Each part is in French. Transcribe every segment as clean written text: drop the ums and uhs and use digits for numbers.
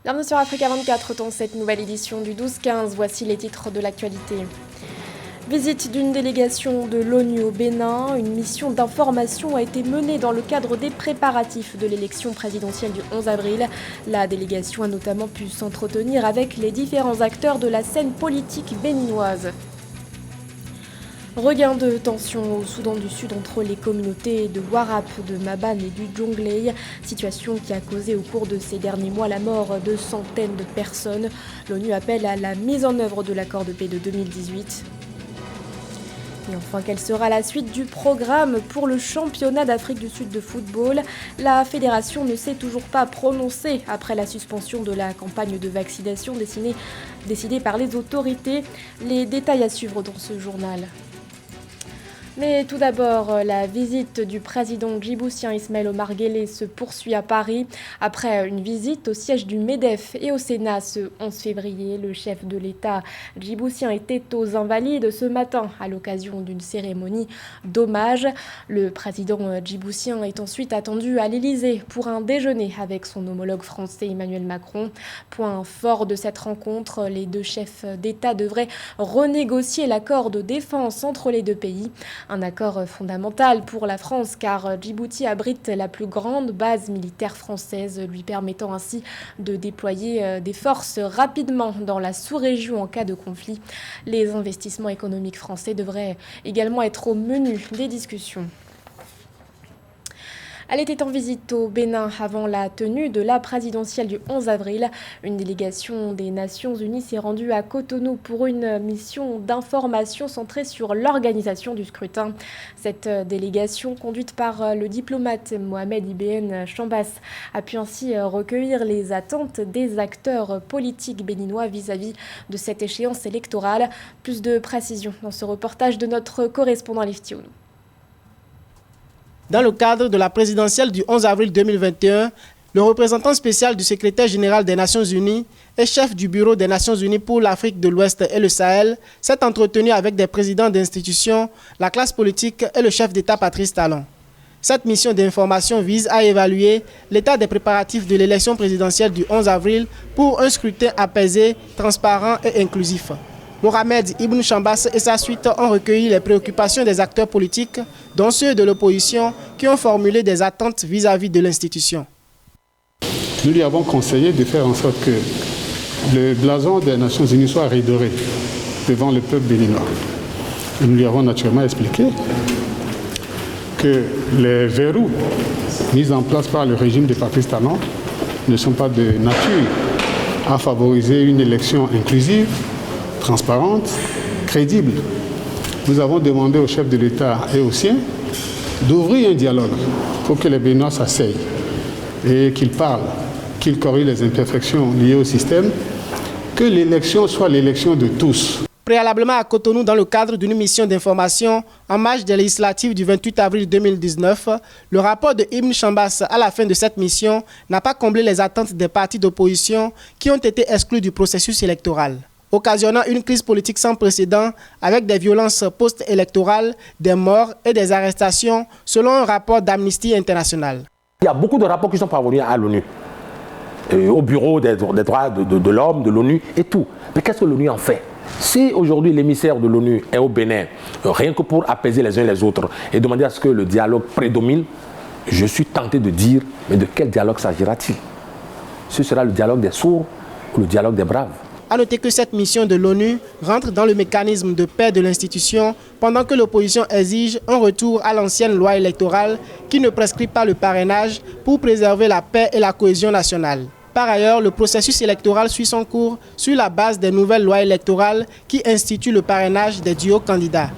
Bienvenue sur Africa 24 dans cette nouvelle édition du 12-15. Voici les titres de l'actualité. Visite d'une délégation de l'ONU au Bénin. Une mission d'information a été menée dans le cadre des préparatifs de l'élection présidentielle du 11 avril. La délégation a notamment pu s'entretenir avec les différents acteurs de la scène politique béninoise. Regain de tension au Soudan du Sud entre les communautés de Warap, de Maban et du Jonglei, situation qui a causé au cours de ces derniers mois la mort de centaines de personnes. L'ONU appelle à la mise en œuvre de l'accord de paix de 2018. Et enfin, quelle sera la suite du programme pour le championnat d'Afrique du Sud de football? La fédération ne s'est toujours pas prononcée après la suspension de la campagne de vaccination décidée par les autorités. Les détails à suivre dans ce journal. Mais tout d'abord, la visite du président djiboutien Ismaël Omar Guelleh se poursuit à Paris. Après une visite au siège du MEDEF et au Sénat ce 11 février, le chef de l'État djiboutien était aux Invalides ce matin à l'occasion d'une cérémonie d'hommage. Le président djiboutien est ensuite attendu à l'Élysée pour un déjeuner avec son homologue français Emmanuel Macron. Point fort de cette rencontre, les deux chefs d'État devraient renégocier l'accord de défense entre les deux pays. Un accord fondamental pour la France car Djibouti abrite la plus grande base militaire française, lui permettant ainsi de déployer des forces rapidement dans la sous-région en cas de conflit. Les investissements économiques français devraient également être au menu des discussions. Elle était en visite au Bénin avant la tenue de la présidentielle du 11 avril. Une délégation des Nations Unies s'est rendue à Cotonou pour une mission d'information centrée sur l'organisation du scrutin. Cette délégation, conduite par le diplomate Mohamed Ibn Chambas, a pu ainsi recueillir les attentes des acteurs politiques béninois vis-à-vis de cette échéance électorale. Plus de précisions dans ce reportage de notre correspondant Leftiounou. Dans le cadre de la présidentielle du 11 avril 2021, le représentant spécial du secrétaire général des Nations Unies et chef du bureau des Nations Unies pour l'Afrique de l'Ouest et le Sahel s'est entretenu avec des présidents d'institutions, la classe politique et le chef d'État Patrice Talon. Cette mission d'information vise à évaluer l'état des préparatifs de l'élection présidentielle du 11 avril pour un scrutin apaisé, transparent et inclusif. Mohamed Ibn Chambas et sa suite ont recueilli les préoccupations des acteurs politiques, dont ceux de l'opposition, qui ont formulé des attentes vis-à-vis de l'institution. Nous lui avons conseillé de faire en sorte que le blason des Nations Unies soit redoré devant le peuple béninois. Et nous lui avons naturellement expliqué que les verrous mis en place par le régime de Patrice Talon ne sont pas de nature à favoriser une élection inclusive, transparente, crédible. Nous avons demandé au chef de l'État et aux siens d'ouvrir un dialogue pour que les Béninois s'asseyent et qu'ils parlent, qu'ils corrigent les imperfections liées au système, que l'élection soit l'élection de tous. Préalablement à Cotonou, dans le cadre d'une mission d'information en marge des législatives du 28 avril 2019, le rapport de Ibn Chambas à la fin de cette mission n'a pas comblé les attentes des partis d'opposition qui ont été exclus du processus électoral, occasionnant une crise politique sans précédent avec des violences post-électorales, des morts et des arrestations, selon un rapport d'Amnesty International. Il y a beaucoup de rapports qui sont parvenus à l'ONU, au bureau des droits de l'homme, de l'ONU et tout. Mais qu'est-ce que l'ONU en fait? Si aujourd'hui l'émissaire de l'ONU est au Bénin, rien que pour apaiser les uns les autres et demander à ce que le dialogue prédomine, je suis tenté de dire, mais de quel dialogue s'agira-t-il? Ce sera le dialogue des sourds ou le dialogue des braves? A noter que cette mission de l'ONU rentre dans le mécanisme de paix de l'institution pendant que l'opposition exige un retour à l'ancienne loi électorale qui ne prescrit pas le parrainage pour préserver la paix et la cohésion nationale. Par ailleurs, le processus électoral suit son cours sur la base des nouvelles lois électorales qui instituent le parrainage des duos candidats.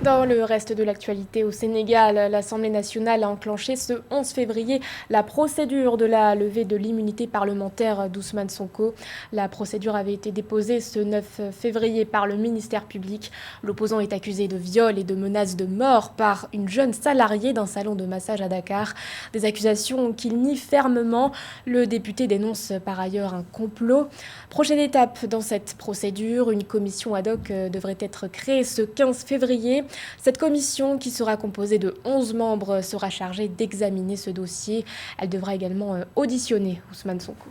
Dans le reste de l'actualité au Sénégal, l'Assemblée nationale a enclenché ce 11 février la procédure de la levée de l'immunité parlementaire d'Ousmane Sonko. La procédure avait été déposée ce 9 février par le ministère public. L'opposant est accusé de viol et de menaces de mort par une jeune salariée d'un salon de massage à Dakar. Des accusations qu'il nie fermement. Le député dénonce par ailleurs un complot. Prochaine étape dans cette procédure, une commission ad hoc devrait être créée ce 15 février. Cette commission, qui sera composée de 11 membres, sera chargée d'examiner ce dossier. Elle devra également auditionner Ousmane Sonko.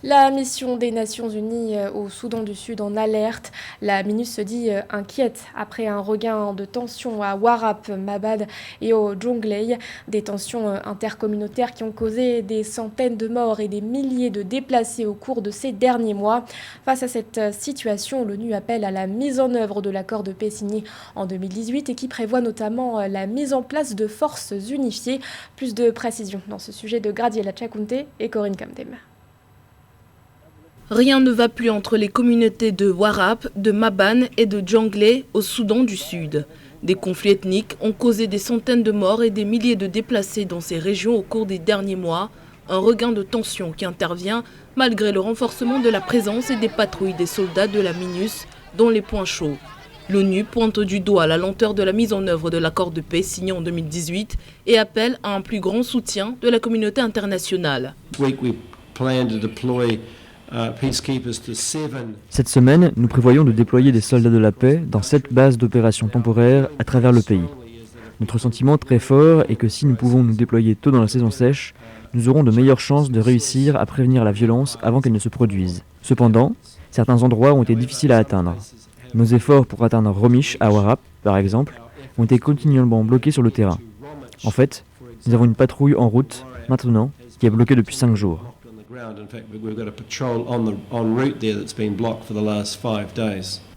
La mission des Nations Unies au Soudan du Sud en alerte. La MINUS se dit inquiète après un regain de tensions à Warrap, Mabad et au Jonglei. Des tensions intercommunautaires qui ont causé des centaines de morts et des milliers de déplacés au cours de ces derniers mois. Face à cette situation, l'ONU appelle à la mise en œuvre de l'accord de paix signé en 2018 et qui prévoit notamment la mise en place de forces unifiées. Plus de précisions dans ce sujet de Gradiela Tchakounte et Corinne Kamdem. Rien ne va plus entre les communautés de Warrap, de Maban et de Jonglei au Soudan du Sud. Des conflits ethniques ont causé des centaines de morts et des milliers de déplacés dans ces régions au cours des derniers mois. Un regain de tension qui intervient malgré le renforcement de la présence et des patrouilles des soldats de la MINUS dans les points chauds. L'ONU pointe du doigt la lenteur de la mise en œuvre de l'accord de paix signé en 2018 et appelle à un plus grand soutien de la communauté internationale. Cette semaine, nous prévoyons de déployer des soldats de la paix dans 7 bases d'opérations temporaires à travers le pays. Notre sentiment très fort est que si nous pouvons nous déployer tôt dans la saison sèche, nous aurons de meilleures chances de réussir à prévenir la violence avant qu'elle ne se produise. Cependant, certains endroits ont été difficiles à atteindre. Nos efforts pour atteindre Romish à Warrap, par exemple, ont été continuellement bloqués sur le terrain. En fait, nous avons une patrouille en route, maintenant, qui est bloquée depuis 5 jours.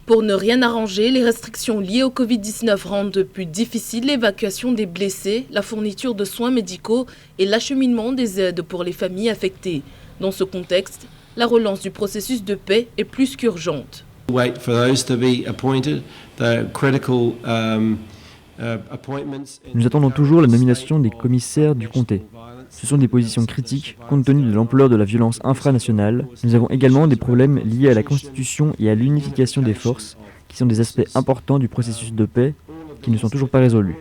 Pour ne rien arranger, les restrictions liées au Covid-19 rendent plus difficile l'évacuation des blessés, la fourniture de soins médicaux et l'acheminement des aides pour les familles affectées. Dans ce contexte, la relance du processus de paix est plus qu'urgente. Nous attendons toujours la nomination des commissaires du comté. Ce sont des positions critiques compte tenu de l'ampleur de la violence infranationale. Nous avons également des problèmes liés à la constitution et à l'unification des forces, qui sont des aspects importants du processus de paix qui ne sont toujours pas résolus.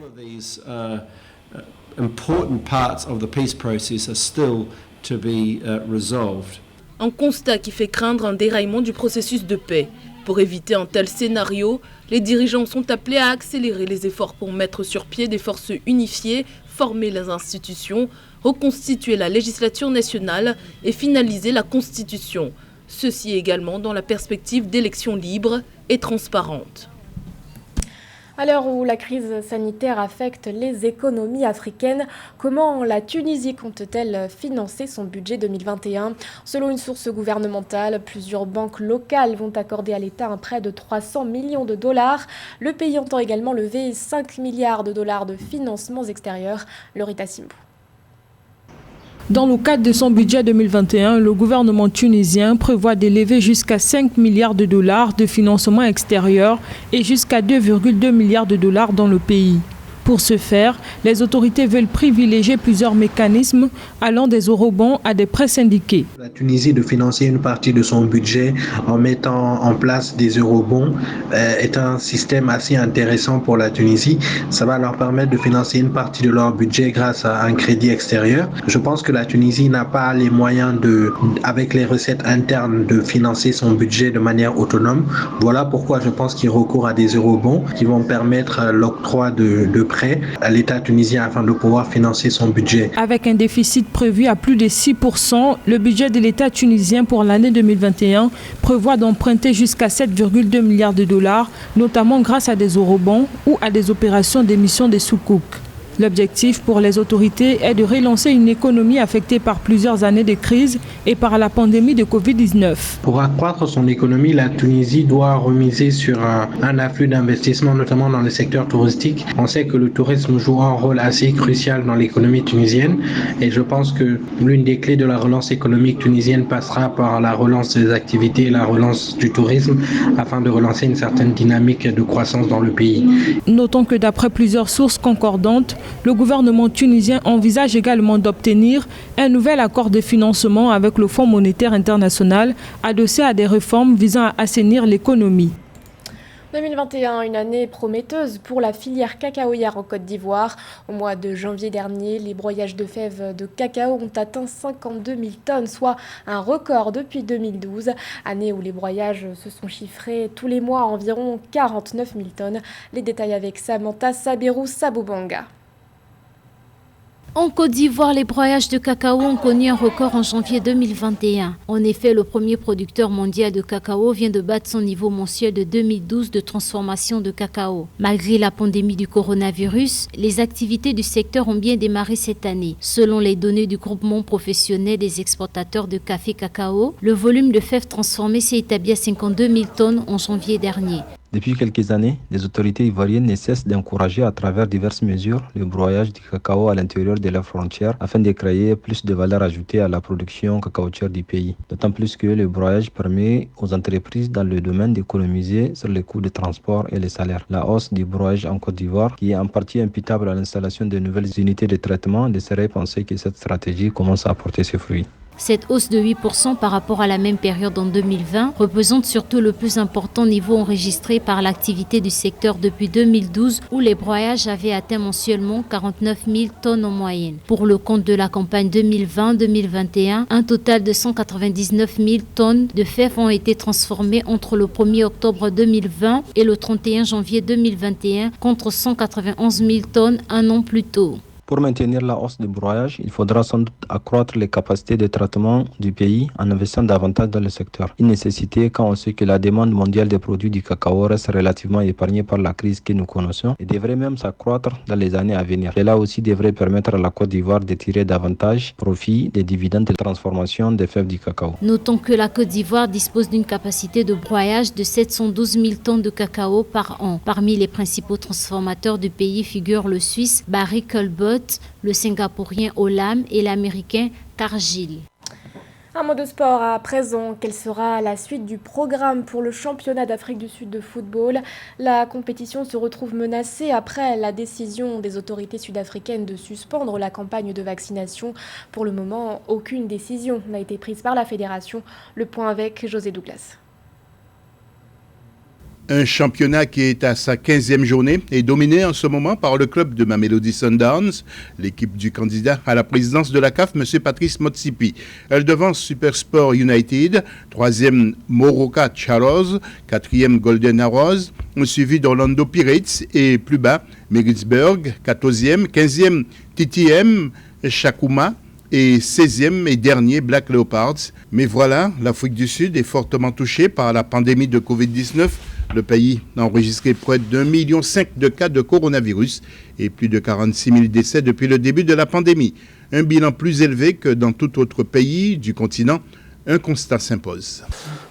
Un constat qui fait craindre un déraillement du processus de paix. Pour éviter un tel scénario, les dirigeants sont appelés à accélérer les efforts pour mettre sur pied des forces unifiées, former les institutions, reconstituer la législature nationale et finaliser la Constitution. Ceci également dans la perspective d'élections libres et transparentes. À l'heure où la crise sanitaire affecte les économies africaines, comment la Tunisie compte-t-elle financer son budget 2021 ? Selon une source gouvernementale, plusieurs banques locales vont accorder à l'État un prêt de 300 millions de dollars. Le pays entend également lever 5 milliards de dollars de financements extérieurs. Lorita Simbou. Dans le cadre de son budget 2021, le gouvernement tunisien prévoit d'élever jusqu'à 5 milliards de dollars de financement extérieur et jusqu'à 2,2 milliards de dollars dans le pays. Pour ce faire, les autorités veulent privilégier plusieurs mécanismes allant des eurobonds à des prêts syndiqués. La Tunisie de financer une partie de son budget en mettant en place des eurobonds est un système assez intéressant pour la Tunisie. Ça va leur permettre de financer une partie de leur budget grâce à un crédit extérieur. Je pense que la Tunisie n'a pas les moyens avec les recettes internes de financer son budget de manière autonome. Voilà pourquoi je pense qu'il recourt à des eurobonds qui vont permettre l'octroi de prêts à l'État tunisien afin de pouvoir financer son budget. Avec un déficit prévu à plus de 6%, le budget de l'État tunisien pour l'année 2021 prévoit d'emprunter jusqu'à 7,2 milliards de dollars, notamment grâce à des eurobonds ou à des opérations d'émission des soukouk. L'objectif pour les autorités est de relancer une économie affectée par plusieurs années de crise et par la pandémie de Covid-19. Pour accroître son économie, la Tunisie doit remiser sur un afflux d'investissements, notamment dans le secteur touristique. On sait que le tourisme joue un rôle assez crucial dans l'économie tunisienne et je pense que l'une des clés de la relance économique tunisienne passera par la relance des activités et la relance du tourisme afin de relancer une certaine dynamique de croissance dans le pays. Notons que d'après plusieurs sources concordantes, le gouvernement tunisien envisage également d'obtenir un nouvel accord de financement avec le Fonds monétaire international adossé à des réformes visant à assainir l'économie. 2021, une année prometteuse pour la filière cacaoyère en Côte d'Ivoire. Au mois de janvier dernier, les broyages de fèves de cacao ont atteint 52 000 tonnes, soit un record depuis 2012. Année où les broyages se sont chiffrés tous les mois à environ 49 000 tonnes. Les détails avec Samantha Sabirou Sabobanga. En Côte d'Ivoire, les broyages de cacao ont connu un record en janvier 2021. En effet, le premier producteur mondial de cacao vient de battre son niveau mensuel de 2012 de transformation de cacao. Malgré la pandémie du coronavirus, les activités du secteur ont bien démarré cette année. Selon les données du groupement professionnel des exportateurs de café cacao, le volume de fèves transformées s'est établi à 52 000 tonnes en janvier dernier. Depuis quelques années, les autorités ivoiriennes ne cessent d'encourager à travers diverses mesures le broyage du cacao à l'intérieur de leurs frontières afin de créer plus de valeur ajoutée à la production cacaotière du pays. D'autant plus que le broyage permet aux entreprises dans le domaine d'économiser sur les coûts de transport et les salaires. La hausse du broyage en Côte d'Ivoire, qui est en partie imputable à l'installation de nouvelles unités de traitement, laisserait penser que cette stratégie commence à porter ses fruits. Cette hausse de 8% par rapport à la même période en 2020 représente surtout le plus important niveau enregistré par l'activité du secteur depuis 2012 où les broyages avaient atteint mensuellement 49 000 tonnes en moyenne. Pour le compte de la campagne 2020-2021, un total de 199 000 tonnes de fèves ont été transformées entre le 1er octobre 2020 et le 31 janvier 2021 contre 191 000 tonnes un an plus tôt. Pour maintenir la hausse du broyage, il faudra sans doute accroître les capacités de traitement du pays en investissant davantage dans le secteur. Une nécessité quand on sait que la demande mondiale des produits du cacao reste relativement épargnée par la crise que nous connaissons et devrait même s'accroître dans les années à venir. Cela aussi devrait permettre à la Côte d'Ivoire de tirer davantage profit des dividendes de transformation des fèves du cacao. Notons que la Côte d'Ivoire dispose d'une capacité de broyage de 712 000 tonnes de cacao par an. Parmi les principaux transformateurs du pays figurent le Suisse Barry Callebaut, le Singapourien Olam et l'Américain Cargill. Un mot de sport à présent. Quelle sera la suite du programme pour le championnat d'Afrique du Sud de football? La compétition se retrouve menacée après la décision des autorités sud-africaines de suspendre la campagne de vaccination. Pour le moment, aucune décision n'a été prise par la fédération. Le point avec José Douglas. Un championnat qui est à sa 15e journée est dominé en ce moment par le club de Mamelodi Sundowns, l'équipe du candidat à la présidence de la CAF, M. Patrice Motsepe. Elle devance Supersport United, 3e Moroka Charros, 4e Golden Arrows, suivi d'Orlando Pirates et plus bas Maritzburg, 14e, 15e TTM Shakuma et 16e et dernier Black Leopards. Mais voilà, l'Afrique du Sud est fortement touchée par la pandémie de Covid-19. Le pays a enregistré près d'1,5 million de cas de coronavirus et plus de 46 000 décès depuis le début de la pandémie. Un bilan plus élevé que dans tout autre pays du continent. Un constat s'impose.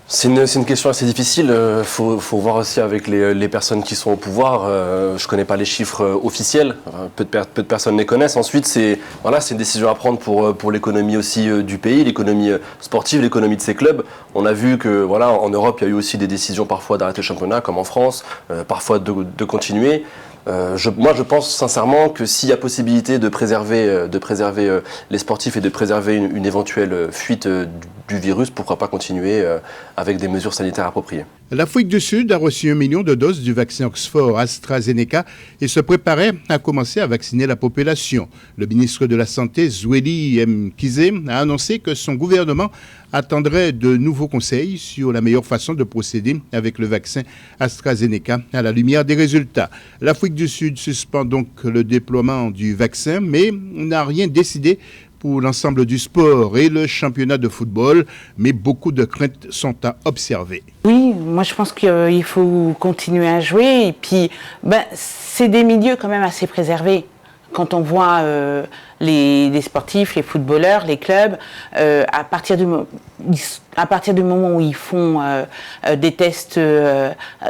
C'est une question assez difficile. Faut voir aussi avec les personnes qui sont au pouvoir. Je ne connais pas les chiffres officiels. Peu de personnes les connaissent. Ensuite, c'est une décision à prendre pour l'économie aussi du pays, l'économie sportive, l'économie de ces clubs. On a vu que en Europe, il y a eu aussi des décisions parfois d'arrêter le championnat, comme en France, parfois de continuer. Moi, je pense sincèrement que s'il y a possibilité de préserver les sportifs et de préserver une éventuelle fuite du virus, pourquoi pas continuer avec des mesures sanitaires appropriées. L'Afrique du Sud a reçu 1 million de doses du vaccin Oxford AstraZeneca et se préparait à commencer à vacciner la population. Le ministre de la Santé, Zweli Mkhize, a annoncé que son gouvernement attendrait de nouveaux conseils sur la meilleure façon de procéder avec le vaccin AstraZeneca à la lumière des résultats. L'Afrique du Sud suspend donc le déploiement du vaccin, mais n'a rien décidé pour l'ensemble du sport et le championnat de football, mais beaucoup de craintes sont à observer. Oui, moi je pense qu'il faut continuer à jouer et puis c'est des milieux quand même assez préservés. Quand on voit les sportifs, les footballeurs, les clubs, à partir du moment où ils font des tests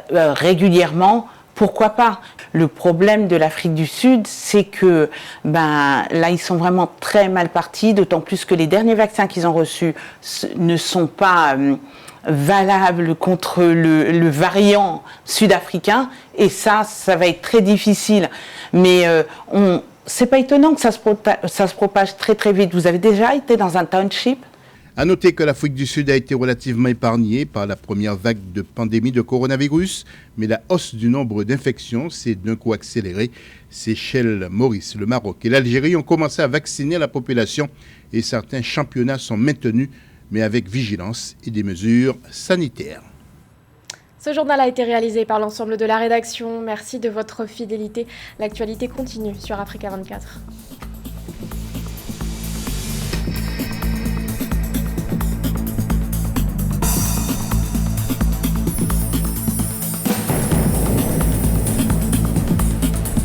régulièrement, pourquoi pas? Le problème de l'Afrique du Sud, c'est que là, ils sont vraiment très mal partis, d'autant plus que les derniers vaccins qu'ils ont reçus ne sont pas valables contre le variant sud-africain, et ça va être très difficile. Mais c'est pas étonnant que ça se propage très très vite. Vous avez déjà été dans un township ? À noter que l'Afrique du Sud a été relativement épargnée par la première vague de pandémie de coronavirus, mais la hausse du nombre d'infections s'est d'un coup accélérée. Seychelles, Maurice, le Maroc et l'Algérie ont commencé à vacciner la population et certains championnats sont maintenus, mais avec vigilance et des mesures sanitaires. Ce journal a été réalisé par l'ensemble de la rédaction. Merci de votre fidélité. L'actualité continue sur Africa 24.